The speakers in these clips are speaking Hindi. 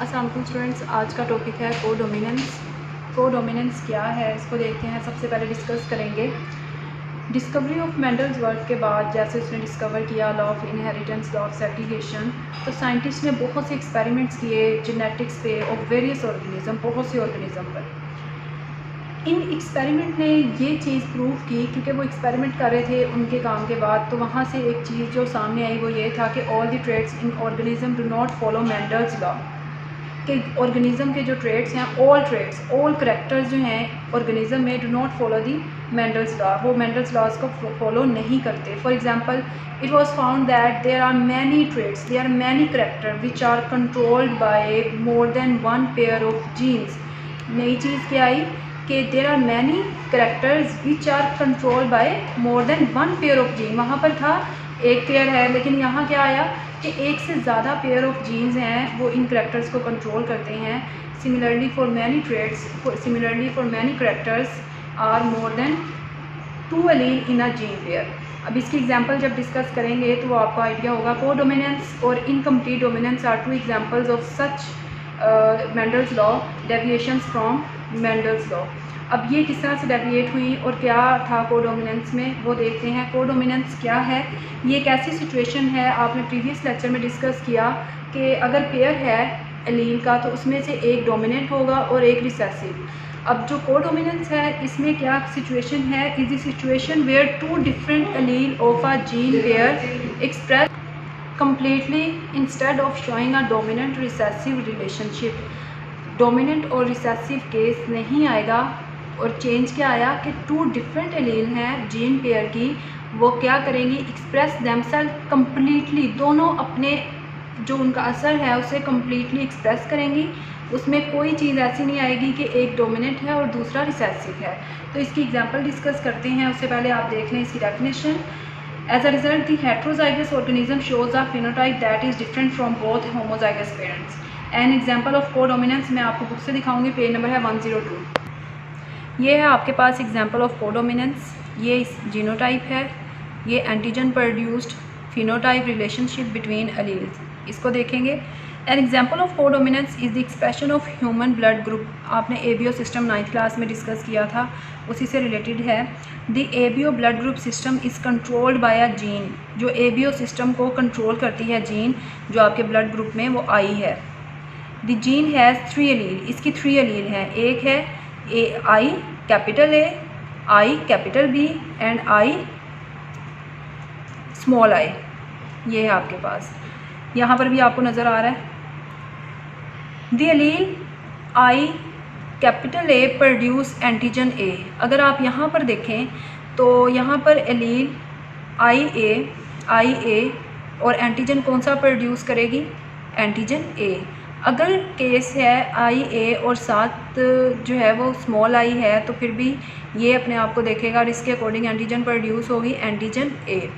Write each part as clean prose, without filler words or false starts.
अस्सलाम वालेकुम स्टूडेंट्स, आज का टॉपिक है कोडोमिनेंस। कोडोमिनेंस क्या है इसको देखते हैं। सबसे पहले डिस्कस करेंगे डिस्कवरी ऑफ मेंडल्स वर्क के बाद, जैसे उसने डिस्कवर किया law of inheritance, law of segregation, तो साइंटिस्ट ने बहुत से एक्सपेरिमेंट्स किए जेनेटिक्स पे ऑफ वेरियस ऑर्गेनिज्म, बहुत से ऑर्गेनिज्म पर। इन एक्सपेरिमेंट ने ये चीज़ प्रूव की, क्योंकि वो एक्सपेरिमेंट कर रहे थे उनके काम के बाद, तो वहाँ से एक चीज़ जो सामने आई वो ये था कि all the traits in organism do not follow Mendel's law, कि ऑर्गेनिज़म के जो ट्रेड्स हैं, ऑल ट्रेड्स, ऑल करेक्टर्स जो हैं ऑर्गेनिज़म में, do not follow the Mendel's law, वो मेंडल्स लॉज को फॉलो नहीं करते। For example, it was found that there are many traits, there are many character which are controlled by more than one pair of genes. नई चीज़ क्या आई कि there are many characters which are controlled by more than one pair of gene. वहाँ पर था एक पेयर है, लेकिन यहाँ क्या आया कि एक से ज़्यादा पेयर ऑफ जीन्स हैं वो इन करेक्टर्स को कंट्रोल करते हैं। Similarly for many traits, similarly for many characters are more than 2 allele in a gene pair. अब इसकी एग्जांपल जब डिस्कस करेंगे तो आपको आइडिया होगा। कोडोमिनेंस और incomplete dominance are 2 examples of such Mendel's law deviations from Mendel's law. अब ये किस तरह से डेविएट हुई और क्या था कोडोमिनेंस में, वो देखते हैं। कोडोमिनेंस क्या है, ये एक ऐसी सिचुएशन है, आपने प्रीवियस लेक्चर में डिस्कस किया कि अगर पेयर है एलील का तो उसमें से एक डोमिनेंट होगा और एक रिसेसिव। अब जो कोडोमिनेंस है इसमें क्या सिचुएशन है, is the situation where 2 different allele of a gene pair express completely instead of showing a dominant recessive relationship। Dominant और रिसेसिव केस नहीं आएगा, और चेंज क्या आया कि 2 डिफरेंट एलील हैं जीन पेयर की, वो क्या करेंगी, एक्सप्रेस देमसेल्फ कम्प्लीटली, दोनों अपने जो उनका असर है उसे कम्प्लीटली एक्सप्रेस करेंगी। उसमें कोई चीज़ ऐसी नहीं आएगी कि एक डोमिनेंट है और दूसरा रिसेसिव है। तो इसकी एग्जांपल डिस्कस करते हैं, उससे पहले आप देख लें इसकी definition. As a result, the heterozygous organism shows a phenotype that is different from both homozygous parents. An example of codominance मैं आपको बुक से दिखाऊंगी, पेज नंबर है 102। ये है आपके पास एग्जाम्पल ऑफ कोडोमिनेंस। ये जीनोटाइप है, ये antigen produced phenotype relationship between alleles, इसको देखेंगे। An example of codominance is the expression of human blood group. आपने एबीओ सिस्टम 9th क्लास में डिस्कस किया था, उसी से रिलेटेड है। The ABO blood group system is controlled by a gene. जो एबीओ सिस्टम को कंट्रोल करती है जीन जो आपके ब्लड ग्रुप में, वो आई है। द जीन हैज़ 3 एलील, इसकी 3 एलील हैं। एक है a I capital A, I capital B and I small I. ये है आपके पास, यहाँ पर भी आपको नज़र आ रहा है। The allele I capital A produce antigen ए। अगर आप यहाँ पर देखें तो यहाँ पर एलील आई ए और एंटीजन कौन सा प्रोड्यूस करेगी, एंटीजन ए। अगर केस है आई ए और साथ जो है वो स्मॉल आई है, तो फिर भी ये अपने आप को देखेगा और इसके अकॉर्डिंग एंटीजन प्रोड्यूस होगी एंटीजन ए।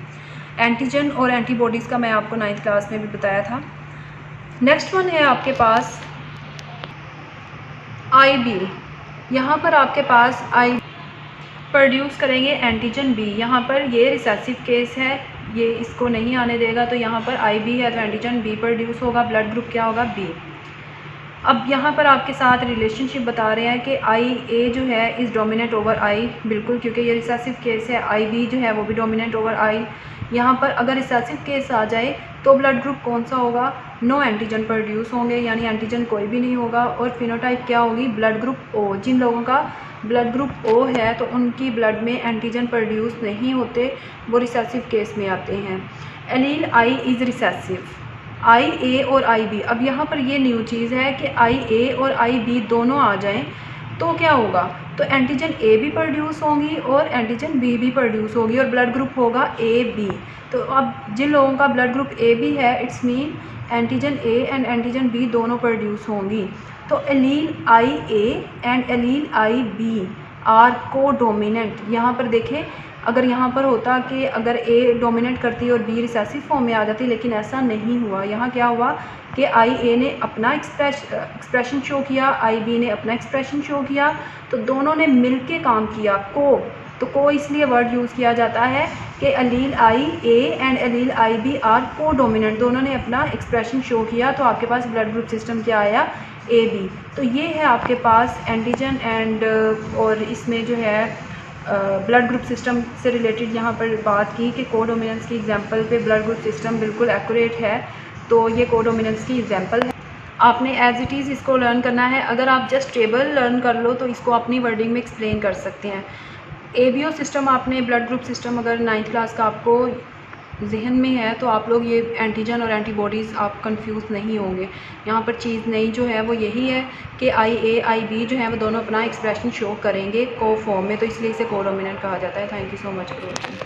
एंटीजन और एंटीबॉडीज़ का मैं आपको 9th क्लास में भी बताया था। नेक्स्ट वन है आपके पास आई बी। यहाँ पर आपके पास आई प्रोड्यूस करेंगे एंटीजन बी। यहाँ पर ये रिसेसिव केस है, ये इसको नहीं आने देगा, तो यहाँ पर आई बी है तो एंटीजन बी प्रोड्यूस होगा, ब्लड ग्रुप क्या होगा, बी। अब यहाँ पर आपके साथ रिलेशनशिप बता रहे हैं कि आई ए जो है इज़ डोमिनेंट ओवर आई, बिल्कुल, क्योंकि ये रिसेसिव केस है। आई बी जो है वो भी डोमिनेंट ओवर आई। यहाँ पर अगर रिसेसिव केस आ जाए तो ब्लड ग्रुप कौन सा होगा, नो एंटीजन प्रोड्यूस होंगे, यानी एंटीजन कोई भी नहीं होगा। और फिनोटाइप क्या होगी, ब्लड ग्रुप ओ। जिन लोगों का ब्लड ग्रुप ओ है तो उनकी ब्लड में एंटीजन प्रोड्यूस नहीं होते, वो रिसेसिव केस में आते हैं। एलील आई इज़ रिसेसिव, आई ए और आई बी। अब यहाँ पर ये न्यू चीज़ है कि आई ए और आई बी दोनों आ जाएं तो क्या होगा, तो एंटीजन ए भी प्रोड्यूस होंगी और एंटीजन बी भी प्रोड्यूस होगी और ब्लड ग्रुप होगा ए बी। तो अब जिन लोगों का ब्लड ग्रुप ए बी है, it's mean antigen A and antigen B दोनों प्रोड्यूस होंगी। तो allele I A and allele I B are codominant. यहाँ पर देखें, अगर यहाँ पर होता कि अगर ए डोमिनेट करती और बी रिसेसिव फॉर्म में आ जाती, लेकिन ऐसा नहीं हुआ। यहाँ क्या हुआ कि आई ए ने अपना एक्सप्रेशन शो किया, आई बी ने अपना एक्सप्रेशन शो किया, तो दोनों ने मिल के काम किया। तो को इसलिए वर्ड यूज़ किया जाता है कि allele I A and allele I B are codominant, दोनों ने अपना एक्सप्रेशन शो किया, तो आपके पास ब्लड ग्रुप सिस्टम क्या आया, ए बी। तो ये है आपके पास एंटीजन एंड और इसमें जो है ब्लड ग्रुप सिस्टम से रिलेटेड यहाँ पर बात की कि कोडोमिनेंस की एग्जांपल पे ब्लड ग्रुप सिस्टम बिल्कुल एक्यूरेट है, तो ये कोडोमिनेंस की एग्जांपल है। आपने एज इट इज़ इसको लर्न करना है। अगर आप जस्ट टेबल लर्न कर लो तो इसको अपनी वर्डिंग में एक्सप्लेन कर सकते हैं। एबीओ सिस्टम आपने ब्लड ग्रुप सिस्टम अगर 9th क्लास का आपको जहन में है तो आप लोग ये एंटीजन और एंटीबॉडीज़ आप कंफ्यूज नहीं होंगे। यहाँ पर चीज़ नई जो है वो यही है कि आई ए आई बी जो है वो दोनों अपना एक्सप्रेशन शो करेंगे को फॉर्म में, तो इसलिए इसे कोडोमिनेंट कहा जाता है। Thank you so much for watching.